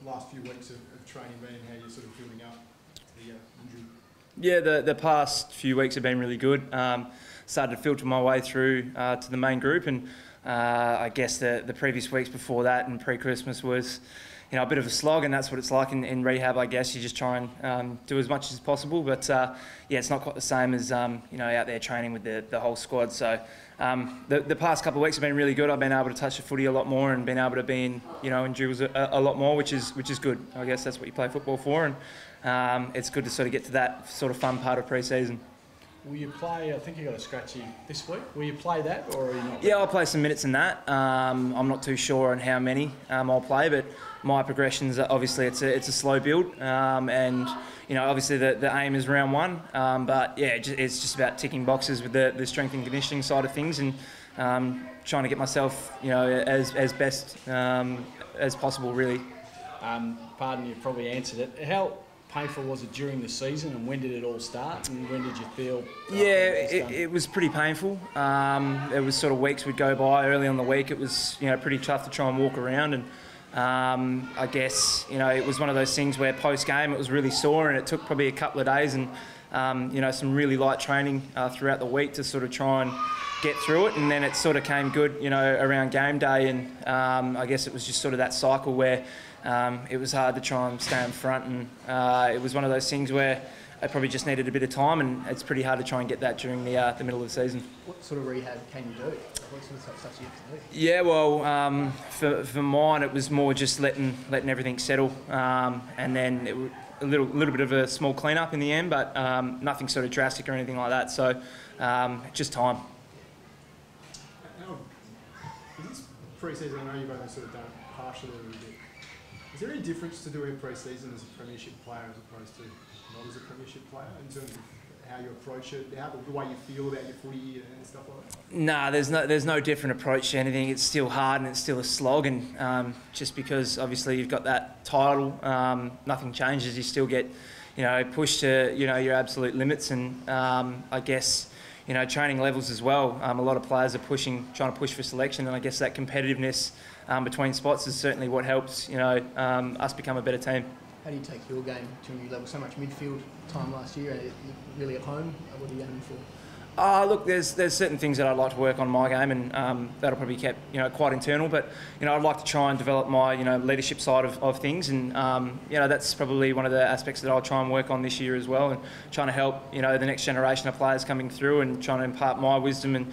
last few weeks of training been, and how you're sort of building up to the injury? Yeah, the past few weeks have been really good. Started to filter my way through to the main group, and I guess the previous weeks before that and pre-Christmas was, you know, a bit of a slog, and that's what it's like in rehab. I guess you just try and do as much as possible, but yeah, it's not quite the same as you know, out there training with the whole squad. So the past couple of weeks have been really good. I've been able to touch the footy a lot more and been able to be in, you know, in drills a lot more, which is good. I guess that's what you play football for, and it's good to sort of get to that sort of fun part of pre-season. Will you play, I think you got a scratchy this week, will you play that, or are you not? Yeah, I'll play some minutes in that. I'm not too sure on how many I'll play, but my progressions, obviously it's a slow build, and you know, obviously the aim is round one, but yeah, it's just about ticking boxes with the strength and conditioning side of things, and trying to get myself, you know, as best as possible, really. Pardon, you probably answered it. How painful was it during the season, and when did it all start, and when did you feel? Yeah, it was pretty painful. There was sort of weeks would go by early on the week. It was, you know, pretty tough to try and walk around, and I guess, you know, it was one of those things where post game it was really sore, and it took probably a couple of days and you know, some really light training throughout the week to sort of try and get through it, and then it sort of came good, you know, around game day, and I guess it was just sort of that cycle where it was hard to try and stay in front, and it was one of those things where I probably just needed a bit of time, and it's pretty hard to try and get that during the middle of the season. What sort of rehab can you do? What sort of stuff do you have to do? Yeah, well, for mine it was more just letting everything settle, and then it a little bit of a small clean up in the end, but nothing sort of drastic or anything like that. So just time. In this pre-season, I know you've only sort of done it partially a little bit. Is there any difference to doing pre-season as a premiership player as opposed to not as a premiership player in terms of how you approach it, the way you feel about your footy and stuff like that? Nah, there's no different approach to anything. It's still hard and it's still a slog, and just because obviously you've got that title, nothing changes. You still get, you know, pushed to, you know, your absolute limits, and I guess, you know, training levels as well. A lot of players are trying to push for selection, and I guess that competitiveness between spots is certainly what helps, you know, us become a better team. How do you take your game to a new level? So much midfield time last year, really at home. What are you aiming for? Look, there's certain things that I'd like to work on my game, and that'll probably be kept, you know, quite internal. But you know, I'd like to try and develop my, you know, leadership side of things, and you know, that's probably one of the aspects that I'll try and work on this year as well, and trying to help, you know, the next generation of players coming through, and trying to impart my wisdom and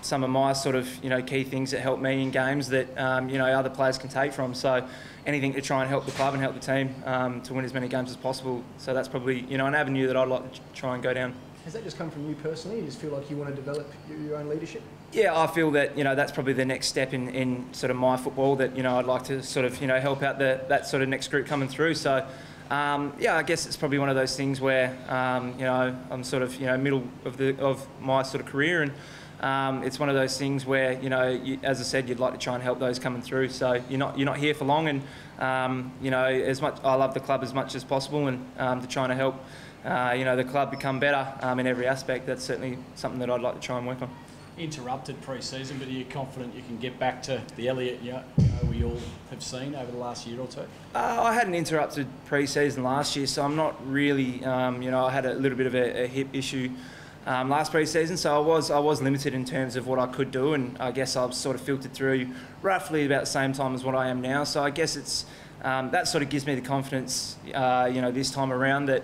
some of my sort of, you know, key things that help me in games that you know, other players can take from. So anything to try and help the club and help the team to win as many games as possible. So that's probably, you know, an avenue that I'd like to try and go down. Has that just come from you personally? You just feel like you want to develop your own leadership? Yeah, I feel that, you know, that's probably the next step in sort of my football, that, you know, I'd like to sort of, you know, help out that sort of next group coming through. So yeah, I guess it's probably one of those things where you know, I'm sort of, you know, middle of my sort of career, and it's one of those things where, you know, as I said, you'd like to try and help those coming through. So you're not here for long, and you know, as much I love the club as much as possible, and to try and help you know, the club become better in every aspect. That's certainly something that I'd like to try and work on. Interrupted pre-season, but are you confident you can get back to the Elliot Yeo we all have seen over the last year or two? I had an interrupted pre-season last year, so I'm not really, you know, I had a little bit of a hip issue last pre-season, so I was limited in terms of what I could do, and I guess I've sort of filtered through roughly about the same time as what I am now. So I guess it's that sort of gives me the confidence, you know, this time around, that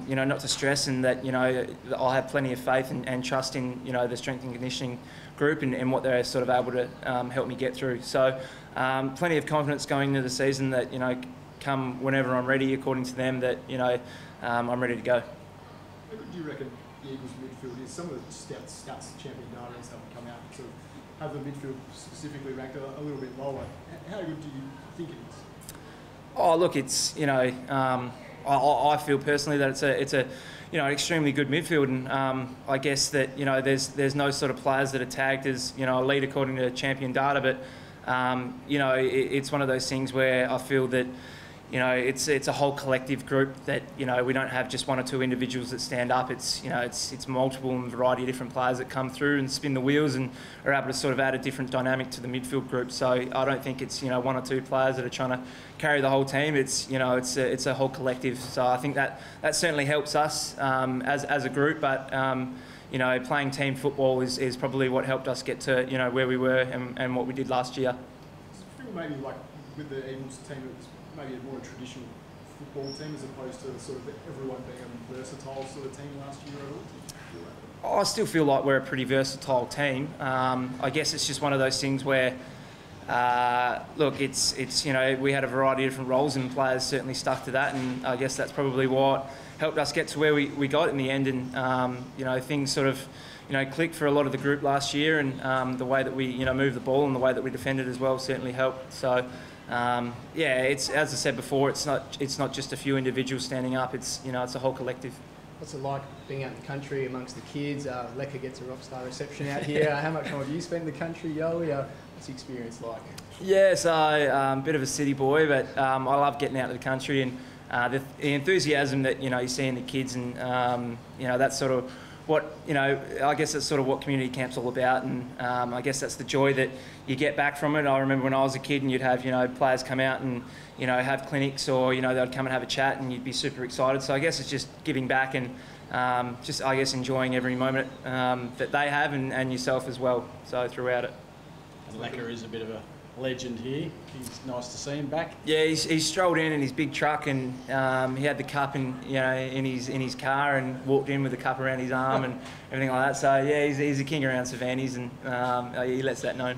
you know, not to stress, and that, you know, I'll have plenty of faith and trust in, you know, the strength and conditioning group and what they're sort of able to help me get through. So plenty of confidence going into the season that, you know, come whenever I'm ready, according to them, that, you know, I'm ready to go. How good do you reckon the Eagles midfield is? Some of the stats champion data and stuff come out, sort of have the midfield specifically ranked a little bit lower. How good do you think it is? Oh, look, it's, you know, I feel personally that it's a you know, extremely good midfield, and I guess that, you know, there's no sort of players that are tagged as, you know, elite according to champion data, but you know, it's one of those things where I feel that, you know, it's a whole collective group that, you know, we don't have just one or two individuals that stand up. It's, you know, it's multiple and variety of different players that come through and spin the wheels and are able to sort of add a different dynamic to the midfield group. So I don't think it's, you know, one or two players that are trying to carry the whole team. It's, you know, it's a whole collective. So I think that certainly helps us as a group. But you know, playing team football is probably what helped us get to, you know, where we were and what we did last year. I feel maybe like with the Eagles team, it was maybe a more traditional football team as opposed to sort of everyone being a versatile sort of team last year at all? I still feel like we're a pretty versatile team. I guess it's just one of those things where, look, it's you know, we had a variety of different roles and players certainly stuck to that, and I guess that's probably what helped us get to where we got in the end. And you know, things sort of, you know, clicked for a lot of the group last year, and the way that we, you know, moved the ball and the way that we defended as well certainly helped. So yeah, it's, as I said before, it's not just a few individuals standing up. It's, you know, it's a whole collective. What's it like being out in the country amongst the kids? Lecker gets a rock star reception out here. How much time have you spent in the country, Yo? What's the experience like? Yeah, so a bit of a city boy, but I love getting out to the country, and the enthusiasm that, you know, you see in the kids, and you know, that's sort of what, you know, I guess that's sort of what community camp's all about, and I guess that's the joy that you get back from it. I remember when I was a kid and you'd have, you know, players come out and, you know, have clinics, or, you know, they'd come and have a chat and you'd be super excited. So I guess it's just giving back and just, I guess, enjoying every moment that they have, and yourself as well, so throughout it. And Lecker is a bit of a legend here. It's nice to see him back. Yeah, he strolled in his big truck, and he had the cup in, you know, in his car, and walked in with the cup around his arm and everything like that. So yeah, he's a king around Cervantes, and he lets that known.